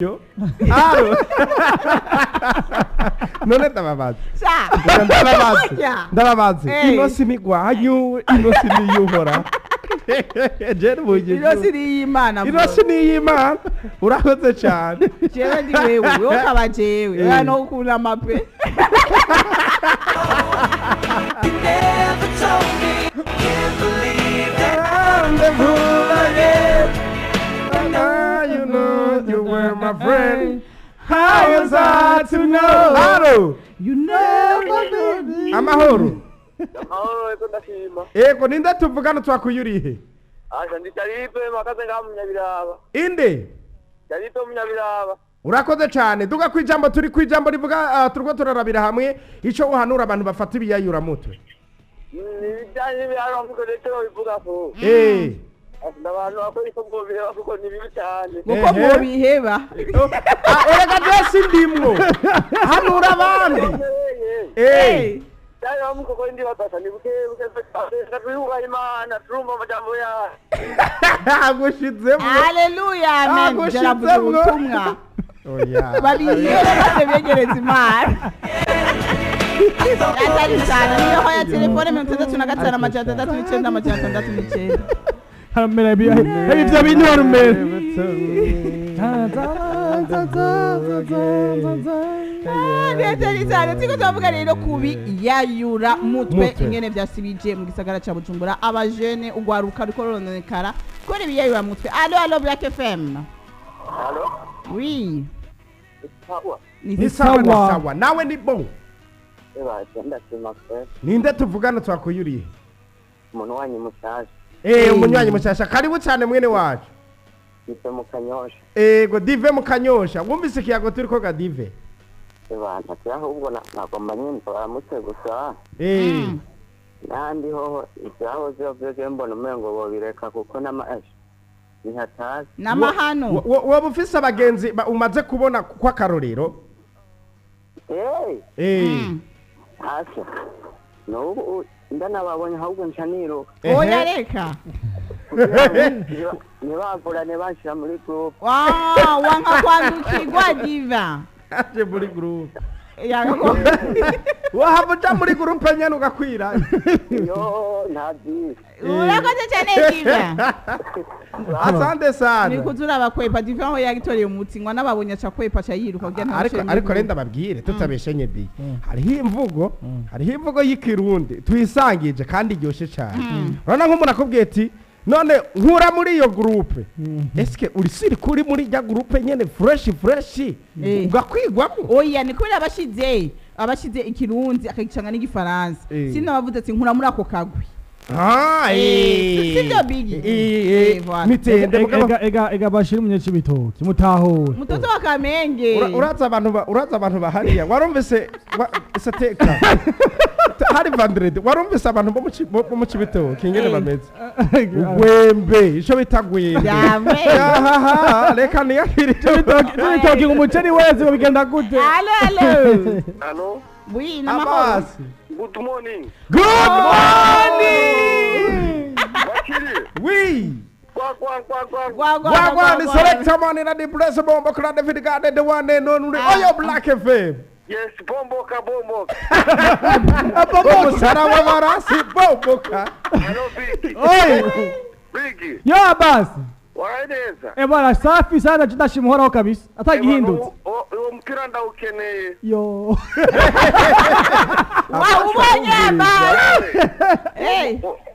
Yo. Aro. Non è davabazi. Sa. Davabazi. Inosi migwanyu, inosi miyuhora. Jere mugiye. Inosi ni Imana. Inosi ni Imana. Urakoze cyane. Jewe ndi wewe, ukaba jewe. Hano ukuna mape. You know you were my friend. How was I to know? Hello. You never did. Amahoro. Amahoro eko ndashima. Ego ninda tuvugana twakuyurihe. Asha ndi Taripe makaze ngamunyabiraba. Inde. Taripe munyabiraba. Urakoze cyane duga kwijambo turi kwijambo rivuga turwo turarabira hamwe ico uhanura abantu bafata ibiyayura mutwe. Nibijanye n'ibiharo mvugo ndetse bivuga ko. Abantu bakora iko bobiheba kuko ni bibi cyane. Uko bobiheba. Erega byose ndimwo. Hanura abandi. Dayo muko ndi batata ni buke ndatuyuba Imana turumva amajambo ya. Agushizemo. Hallelujah amen. Jarabuze ubutumwa. Oya. Babihera base begereza Imana. Atari sana niyo hoya telefone 35 amajana 39 amajana 39. Hamera ibyo bintu warumere. Ndetse tiko tuvuga rero kubi yayura mutwe ingene byasibije mu gisagara ca Bujumbura abajene ugwaruka riko rononekara kore biyayura mutwe. Allo Blackfm. Allo? Oui. Sawa. Ni sawa. Nawe ni bon. Eba ndashima pe. Ninde tuvugana twakuyuriye? Umuntu wanyu mushasha. Umunywanyi mushasha karibu cyane mwene wacu. Dive mu Kanyosha. Ego Dive mu Kanyosha. Wumvise kiyago turi ko ga Dive? Eba ntakahubwo nagomba nyine baramutse gusa. Nandi ho ibyaho byo mbona umengo bobireka kuko n'amashi. Nihatazi. Namahano. Wowe ufise abagenzi umaze kubona kwa karorero? Asa. No ndana babonye ahubwo nchaniro. Oya reka. Nibavura nebashira muri group. Wanga kwandukirwa Diva. Aje muri group. Yako. Wahabuja muri group nyene ugakwira. Yo ntazi. Urakoze cyane Diva. Asante sana. Nikuzura abakwepa Diva aho yagitoreye umutsingwa nababonye aca kwepa aca yiruka kugira ntabashe. Ariko renda babwire tutabeshenye bi. Hariho imvugo y'ikirundi twisangije kandi iryoshe cyane. Urana nk'umuntu akubwiye ati none nkura muri iyo groupe. Eske uri siri kuri muri ya groupe nyene fresh ugakwigwamo. Oya ni kuri abashize ikirundi akagicanga n'igifaransa. Sino bavuze ati nkura muri ako kagwi. Sivyo bigi. Mitende ega bashira umunyechi bitoki mutahure. Mutoto wa Kamenge. Uraza abantu bahariya. Warumvise sateka. Hari vandrede. Warumvise abantu bo mu Cibitoki ingene bameze. Gwembe ico bitagwira. Yame. Reka niyakiri Cibitoki umuceri wese bigenda gute? Allo? Oui, namahoro. Good morning. Good morning. Oui. Wagwan is selector man in the place bombo crowd the video the one and only your Black FM. Yes, bomboka. Bombo sarawa marasi bomboka. Hello Biggie. Oi. Biggie. Yo basi. Waeneza. Bwana safi sana tudashimhoraho kabisa. Atagihindutse. Uwo mpira ndawukeneye. Yo. Ubonye basi.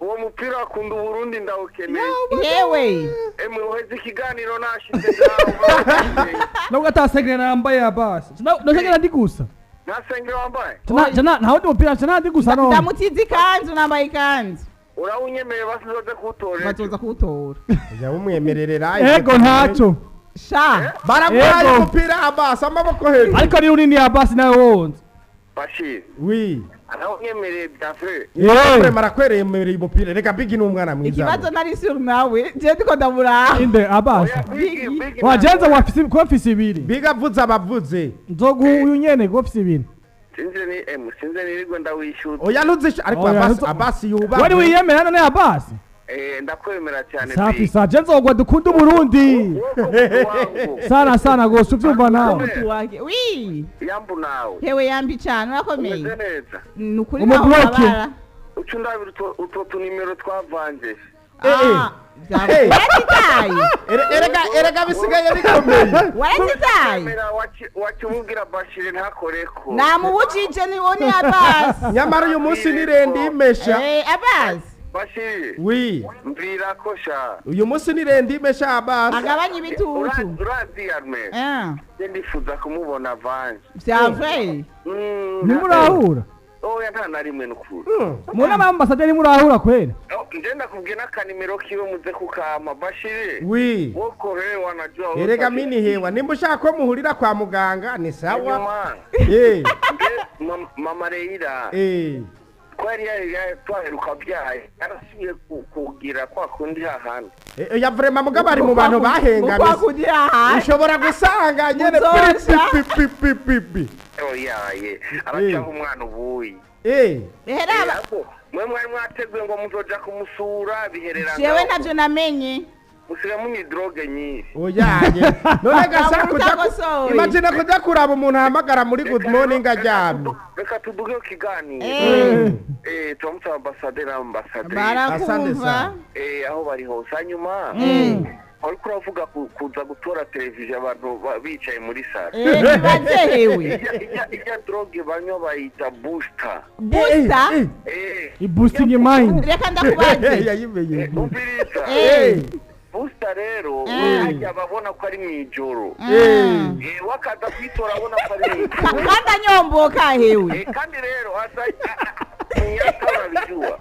Uwo mpira akunda Burundi ndawukeneye. Yewe. Muheze ikiganiro nashize ngaho. Nubwo atasengera nambaye basi. Ndasengera ndi gusa. Nasengera wambaye. Jana ntaho ndi mupira jana ndi gusa no. Ndamutizi kanzu nambaye kanzu. Urawunyemeye basizoze kutora. Batoza kutora. Ya umwemererera. Ego ntaco. Sha. Baragwaye umupira abasa amaboko hejuru. Ariko ni runini abasi nawe wonze. Bashir. Oui. Arawunyemereye byafre. Yewe marakwereye muri umupira. Reka Bigi n'umwana mwiza. Ikibazo nari sur nawe. Je ndiko ndabura. Inde abasi. Wajenza wafise ibiri. Biga avuze abavuze. Nzogu uyu nyene gofise ibiri. Sinze ni rigwe ndawishyuza. Oya ntuzi ariko abasi yuba. Wari wiyemera none abasi? ndakwemera cyane safi sa jenzogwa dukunda Burundi sana sana gose uvyumva nawe Mtu wake wi yambu nawe hewe yambi cyane urakomeye umeze neza nukuri nawe abara ucu ndabira utwo tunimero twavanje erega bisigaye bikomeye warazitaye wakimubwira Bashir ntakoreko namubujije niwoni Abbas nyamara uyu munsi nirendi imesha Abbas Bashir wi mbwira ko sha uyu munsi nirendi imesha Abbas agabanya ibitutu urazi arme ndifuza kumubona vanje vyavye nimurahura oya nta na rimwe nukuri muna ambasaderi murahura kwera ngenda kubwira kanimero kiwe muze kukama Bashir wi woko hewa anajua erega mini hewa nimba ushaka ko muhurira kwa muganga ni sawa mama Reira kwari twaheruka byaye arasubiye kugira kwa kundi hahandi ya vrema mugabo ari mu bantu bahengamye ushobora gusanga nyene pipi oyaye aracaho umwana ubuyi biheraba mwe mwari mwateguye ngo muzoja kumusura biherera jewe ntavyo namenye musiga munyi droge nyinshi oyaye none gasa imagine kuja kuraba umuntu ahamagara muri good morning aryamye reka tuduge kiganiro turamuta ambasaderi barakumva aho bari hose hanyuma ariko uravuga kuza gutora televiziyo abantu bicaye muri sare bazehewe ijya droge banywa bayita booster boosting mind reka ndakubaze yayimenye umviriza booster rero ajya babona ko ari mwijoro wakaza kwitora abona ko ari mwijoro kandi anyomboka hewe kandi rero kunyata urabijua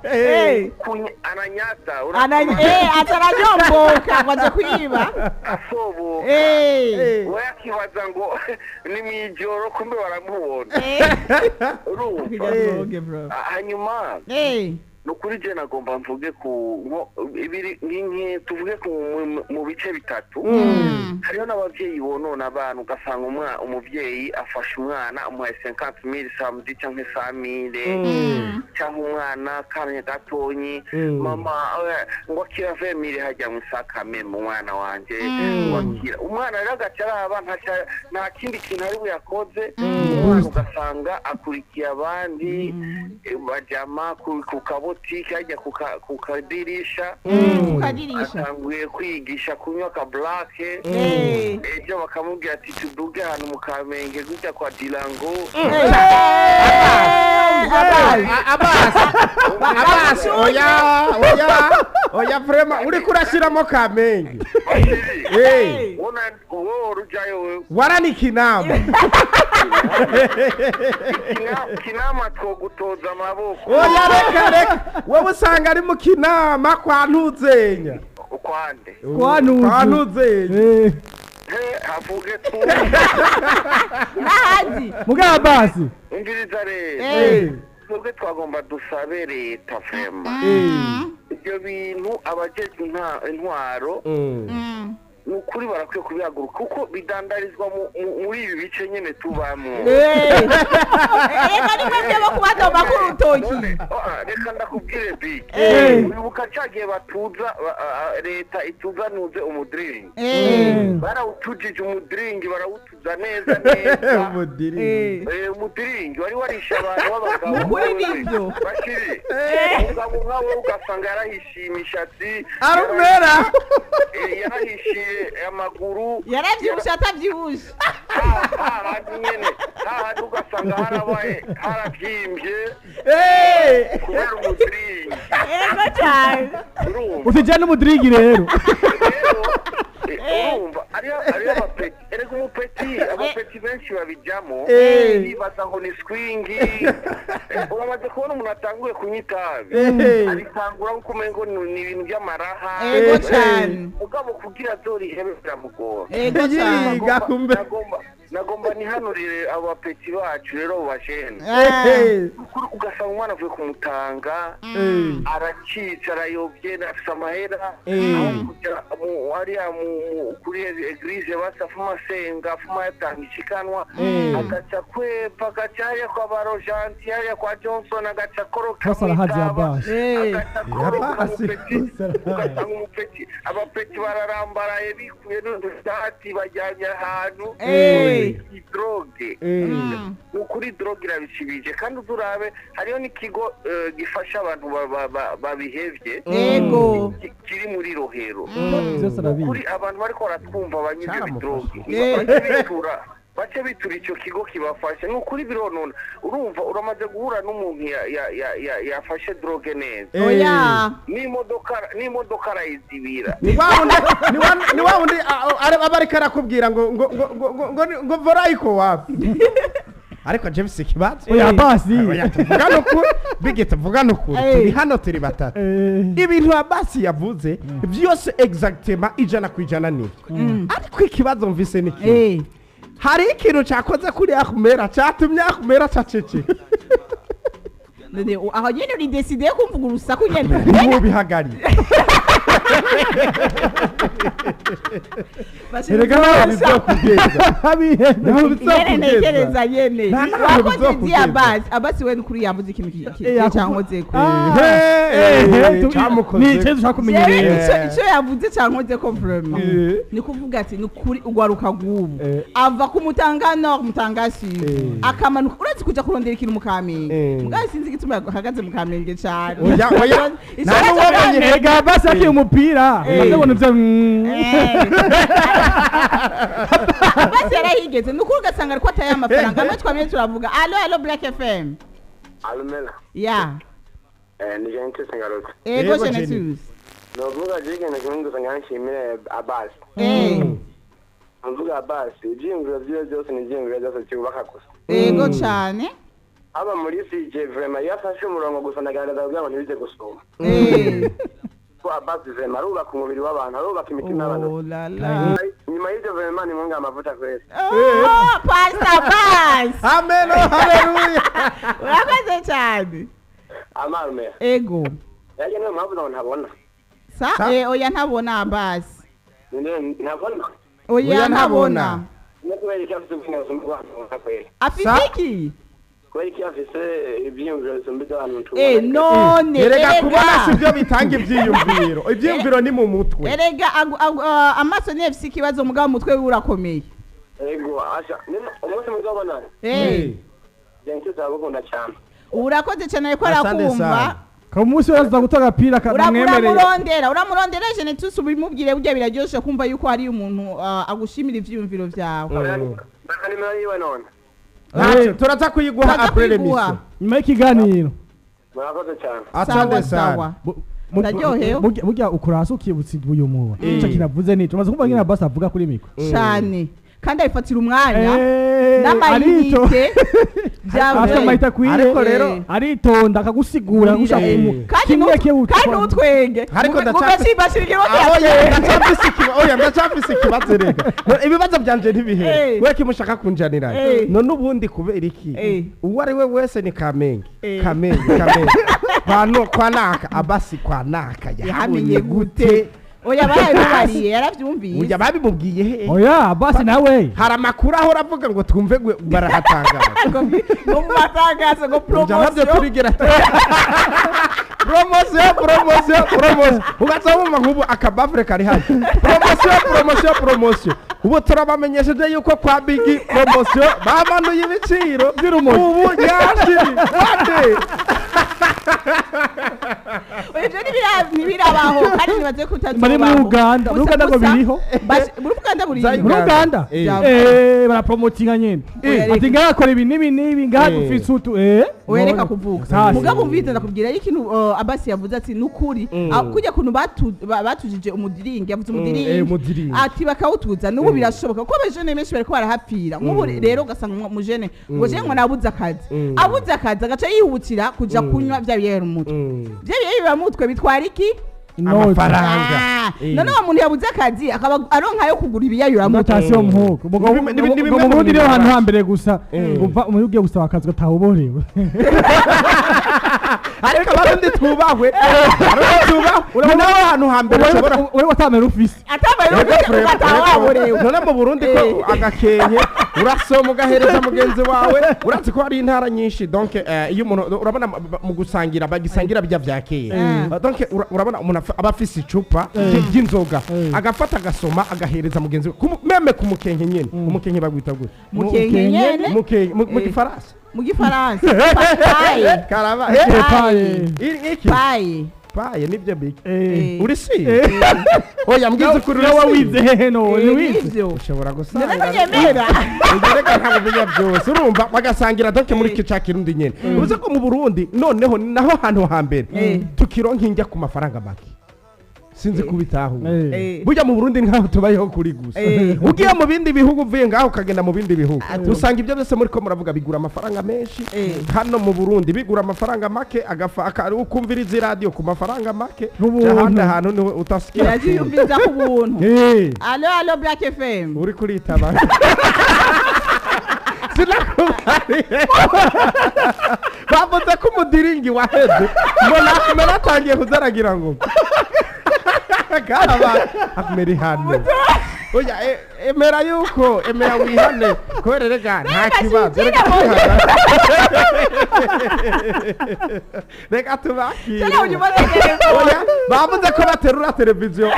ananyata ataranyomboka ngo aje kwiba asoboka we akibaza ngo ni mwijoro kumbe baramubona urumva hanyuma nukuri je nagomba mvuge ku ibiri nk'inke tuvuge mu bice bitatu hariho n'abavyeyi bonona abantu ugasanga umuvyeyi afasha umwana amuhaye 50,000 samedi canke 100,000 cyangwa umwana kanya gatonyi mama ngo akira 20,000 hajya mu sakame mu mwana wanje wakira umwana rero agacaraba nta kindi kintu ari buyakoze umwana ugasanga akurikiye abandi bajama ku kabotike hajya ku kadirisha atanguye kwigisha kunywa ka black ejo bakamubwira ati tuduge hano mu Kamenge gujya kwa Dilango Abbas oya vrema uri kurashiramo Kamenge wowe rujayo warani kinama kinama twogutoza amaboko oya reka wowe usanga ari mu kinama kwa ntuzenya kwande kwa ntuzenya havuge tu nahazi mugaba basi ingiriza rero twebwe twagomba dusabe leta vrema ibyo bintu abajejwe intwaro nukuri barakwiye kubihaguruka kuko bidandarizwa muri ibi bice nyene tubamwo reka ni mwebwe bo kubadoma ku rutoki reka ndakubwire big wibuka cagiye batuza leta ituzanuze umudiringi barawutujije umudiringi barawutuza neza umudiringi wari warisha abantu b'abagabo mukuri nivyo Bashiri umugabo nkawe ugasanga yarahishiye imishatsi arumera yarahishiye amaguru yaravyibushe atavyibushe nyene hahandi ugasanga harabaye haravyimbye kubera umudiringi yego cyane usije n'umudiringi rero urumva ariyo abapeti erega abapeti benshi babijamo bibaza ngo ni swingi uramaze kubona umuntu atanguye kunywa itabi aritangura nkuko umengo ni ibintu by'amaraha yego cyane mugabo kugira zori ihebe biramugora yego cyane nagomba nihanurire abapeti bacu rero bajene ugasanga umwana avuye kumutanga aracica arayobye afite amahera hariya kuri eglise basafuma asenga afuma yatanga ikikanwa agaca kwepa agaca hariya kwa barojanti hariya kwa johnson agaca koroka mwitaba agaca koroka ugasanga umupeti abapeti bararambaraye bikuye n'udusati bajyanye ahantu droge ukuri droge irabishibije kandi udurabe hariyo n'ikigo gifasha abantu babihevye yego kiri muri rohero kuri abantu bariko baratwumva banyuze droge bace bitura icyo kigo kibafashe n'ukuri bironona urumva uramaze guhura n'umuntu yafashe droge neza oya n'imodoka arayizibira ni wa wundi abariko arakubwira ngo vorayiko wapi ariko James ikibazo oya basi tuvugana ukuri bige tuvugana ukuri turi hano turi batatu ibintu abasi yavuze byose exactement ijana ku ijana nibyo ariko ikibazo mvise niki hari ikintu cyakoze kuri akumera cyatumye akumera cacece aho nyine uri decide yo kumvuga urusaku nyene mu bihagari erega nawe bizokugeza nawe bizokugeza nyene wakoze dia abasi we kuri yavuze ikintu cyankoze ko ni cyo twakumenyereye icyo yavuze cyankoze ko vraiment ni kuvuga ati ni kuri ugwaruka gubu ava kumutanga nord mutangasi akamanuka uretse kuja kurondera ikintu mukamenge mugasi sinzi gituma hagaze mukamenge cyane oya nabo wabonye erega basi afi umupira ndabona byo basi yarahigeze nuko ugasanga ariko ataye amafaranga amwe twamye turavuga allo Black FM almela ya ni gente sengarot ego Genesis no vuga jige na kungu sanganshimire Abbas mvuga Abbas ijingiro byose ni ijingiro byose cyubaka gusa ego cyane aba muri CJ vraiment yafashe umurongo gusa nagaragaza kugira ngo ntibize gusoma kwa Abbas vraiment arubaka umubiri w'abantu arubaka imitima y'abantu nyuma y'ibyo vraiment ni munga amavuta kwese Pastor Abbas amen haleluya urakoze cyane amarume ego yaje no mpamvu ntabona oya ntabona Abbas ntabona oya ntabona nakubera cyafite ubwenge bw'abantu kwese afite iki kweli cyafise ibyiyumviro bisumbiza abantu none erega kubona sibyo bitanga ibyiyumviro ibyiyumviro ni mu mutwe erega amaso ni efisi kibazo mugabo mutwe urakomeye ego asha umunsi muzabona jentu zabukunda cyane urakoze cyane ariko arakumva kamusi uraza gutora agapira uramurondera Genesis ubimubwire burya biraryoshe kumva yuko hari umuntu agushimira ivyiyumviro vyawe nimero yiwe none turaza kuyiguha aprele miso nyuma y'ikiganiro murakoze cyane atande sawa ndaryohewe burya ukurasa ukibutsa uyu muwa icyo kinavuze ni tumaze kumva ngina basi avuga kuri miko cyane kandi ayifatira umwanya n'amayinite ariko rero aritonda akagusigura kandi utwenge ariko ndacafise ikibazo rega ibibazo byanje ntibihere we kimushaka kunjanira none ubundi kubera iki uwo ari we wese ni kamenge kwa naka abasi kwa naka yahamenye gute oya barabibariye yaravyumviye uya babimubwiye he oya basi nawe hari amakuru aho ravuga ngo twumve barahatangaza ngo batangaza ngo promotion ugatsabuma nkubu akabafre kari hano promotion ubu turabamenyesheje yuko kwa bigi promotion bamanuye ibiciro ubu yashiri bande ntibirabaho kandi nibaze ko bari muri Uganda ngo biriho muri Uganda barapromotinga nyene ati ngakora ibi nibi ngagufise utu wereka kuvuga mugabo mvite ndakubwira ikintu Abbas yavuze ati nukuri kujya kuntu batujije umudiringi yavuze umudiringi ati bakawutuza n'ubu birashoboka ko abajene benshi bariko barahapfira nk'ubu rero ugasanga umujene ngo je ngo nabuze akazi agaca yihutira kuja kunywa bya biyayura umutwe bya biyayura umutwe bitwara iki amafaranga none uwo muntu yabuze akazi akaba aronka yo kugura ibiyayura mutasiyo muhuko mu Burundi niho hantu hambere gusa umva umuntu ugiye gusaba akazi gatawuborewe ariko abarundi twubahwe urabona aho hantu hambere ushobora wewe watamera ufise none mu Burundi ko agakenke urasoma ugahereza mugenzi wawe uratse ko hari intara nyinshi donc iyo umuntu urabona mu gusangira bagisangira bijya vyakeye donc urabona umuntu aba afise icupa ry'inzoga agafata agasoma agahereza mugenzi we meme ku mukenke nyene umukenke bagwita gute mukenke nyene mu gifaransa paye karaba paye nibyo biki uri si oya mbwiza kuri wowe wize hehe no wize ushobora gusanga nanyemera ugereka ntabwo binya byose urumva bagasangira donc muri kica kirundi nyene ubuze ko mu Burundi noneho naho hantu hambere tukironka injya ku mafaranga make sinzi kubitaho burya mu Burundi nkaho tubayeho kuri gusa ugiye mu bindi bihugu uvuye ngaho ukagenda mu bindi bihugu usanga ibyo byose muri ko muravuga bigura amafaranga menshi hano mu Burundi bigura amafaranga make ukumviriza radio ku mafaranga make ahandi hantu niwe utasikia yumviza ku buntu allo Blackfm uri kuritaba bavuze ko umudiringi waheze mbona atangiye kuzaragira ngo karaba akumeri hano oya emera yuko emera wihane korerega nta kibazo reka tubaki oya bavuze ko baterura televiziyo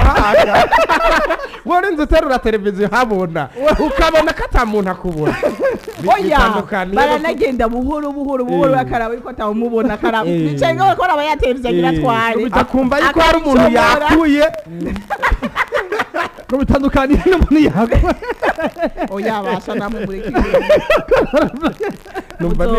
worenze uterura televiziyo habona ukabona ko ata muntu akubona oya baranagenda buhoro bakaraba yuko atawumubona karaba bicaye ngo bakora abayateleviziyo agira twari akumva yuko hari umuntu yakuye ko bitandukanye n'umuntu yakuye oya basha namwe muri numva